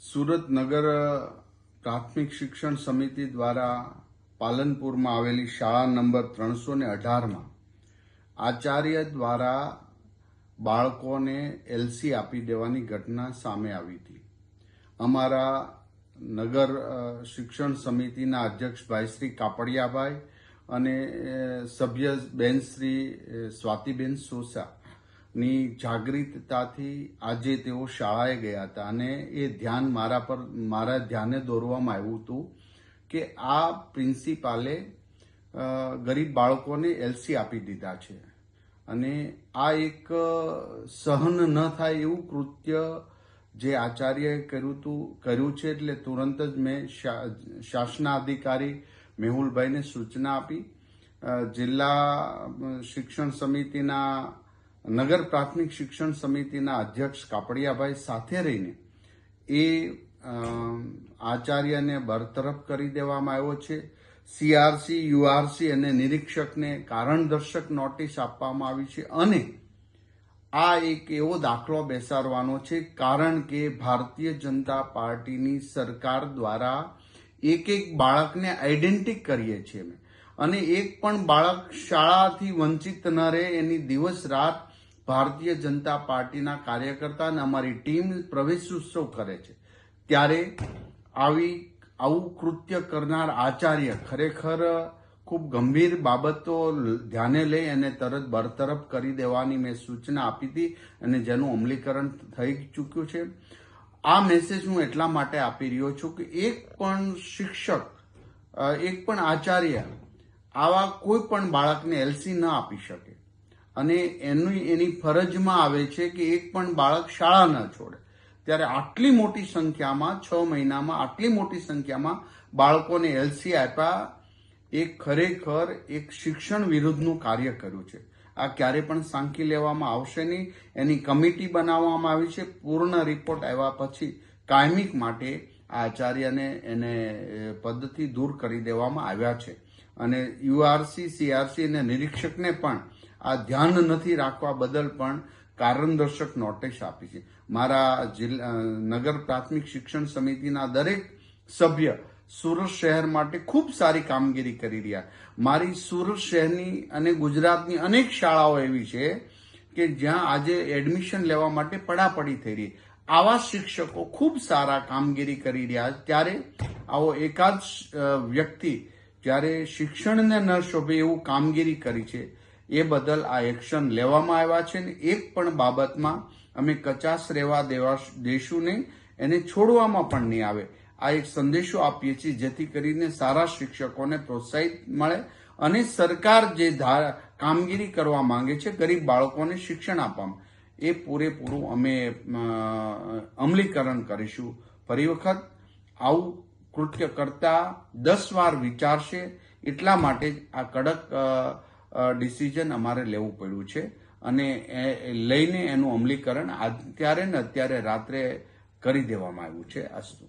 સુરત નગર પ્રાથમિક શિક્ષણ સમિતિ દ્વારા પાલનપુરમાં આવેલી શાળા નંબર 318માં આચાર્ય દ્વારા બાળકોને એલસી આપી દેવાની ઘટના સામે આવી હતી. અમારા નગર શિક્ષણ સમિતિના અધ્યક્ષ ભાઈ શ્રી કાપડિયાભાઈ અને સભ્ય બેન શ્રી સ્વાતિબેન સોસાની જાગૃતતાથી આજે તેઓ શાળાએ ગયા હતા અને એ ધ્યાન મારા ધ્યાને દોરવામાં આવ્યું હતું કે આ પ્રિન્સિપાલે ગરીબ બાળકોને એલસી આપી દીધા છે અને આ એક સહન ન થાય એવું કૃત્ય જે આચાર્યએ કર્યું છે. એટલે તુરંત જ મેં શાસનાધિકારી મેહુલભાઈને સૂચના આપી. જિલ્લા શિક્ષણ સમિતિના નગર પ્રાથમિક શિક્ષણ સમિતિના અધ્યક્ષ કાપડિયાભાઈ સાથે રહીને એ આચાર્યને બરતરફ કરી દેવામાં આવ્યો છે. સીઆરસી, યુઆરસી અને નિરીક્ષકને કારણદર્શક નોટિસ આપવામાં આવી છે અને આ એક એવો દાખલો બેસાડવાનો છે કારણ કે ભારતીય જનતા પાર્ટીની સરકાર દ્વારા એક બાળકને આઈડેન્ટિટી કરીએ છીએ અને એક પણ બાળક શાળાથી વંચિત ન રહે એની દિવસ રાત ભારતીય જનતા પાર્ટીના કાર્યકર્તા અને અમારી ટીમ પ્રવેશ ઉત્સવ કરે છે. ત્યારે આવું કૃત્ય કરનાર આચાર્ય ખરેખર ખૂબ ગંભીર બાબતો ધ્યાને લઈ અને તરત બરતરફ કરી દેવાની મેં સૂચના આપી હતી અને જેનું અમલીકરણ થઈ ચૂક્યું છે. આ મેસેજ હું એટલા માટે આપી રહ્યો છું કે એક પણ શિક્ષક, એક પણ આચાર્ય આવા કોઈ પણ બાળકને એલસી ન આપી શકે અને એની ફરજમાં આવે છે કે એક પણ બાળક શાળા ન છોડે. ત્યારે આટલી મોટી સંખ્યામાં 6 મહિનામાં આટલી મોટી સંખ્યામાં બાળકોને એલસી આપ્યા એ ખરેખર એક શિક્ષણ વિરુદ્ધનું કાર્ય કર્યું છે. આ ક્યારે પણ સાંખી લેવામાં આવશે નહીં. એની કમિટી બનાવવામાં આવી છે. પૂર્ણ રિપોર્ટ આવ્યા પછી કાયમિક માટે આ આચાર્યને એને પદથી દૂર કરી દેવામાં આવ્યા છે અને યુઆરસી, સીઆરસી અને નિરીક્ષકને પણ આ ધ્યાન નથી રાખવા બદલ પણ કારણદર્શક નોટિસ આપી છે. મારા નગર પ્રાથમિક શિક્ષણ સમિતિના દરેક સભ્ય સુરત શહેર માટે ખૂબ સારી કામગીરી કરી રહ્યા. મારી સુરત શહેરની અને ગુજરાતની અનેક શાળાઓ એવી છે કે જ્યાં આજે એડમિશન લેવા માટે પડાપડી થઈ રહી. આવા શિક્ષકો ખૂબ સારા કામગીરી કરી રહ્યા. ત્યારે આવો એકાદ વ્યક્તિ જ્યારે શિક્ષણને ન શોભે એવું કામગીરી કરી છે એ બદલ આ એક્શન લેવામાં આવ્યા છે ને એક પણ બાબતમાં અમે કચાશ રહેવા દેશું નહીં, એને છોડવામાં પણ નહીં આવે. આ એક સંદેશો આપીએ છીએ જેથી કરીને સારા શિક્ષકોને પ્રોત્સાહિત મળે અને સરકાર જે કામગીરી કરવા માંગે છે ગરીબ બાળકોને શિક્ષણ આપવામાં એ પૂરેપૂરું અમે અમલીકરણ કરીશું. ફરી વખત આવું કૃત્ય કરતા 10 વાર વિચારશે. એટલા માટે આ કડક ડિસિઝન અમારે લેવું પડ્યું છે અને લઈને એનું અમલીકરણ અત્યારે રાત્રે કરી દેવામાં આવ્યું છે. અસ્તુ.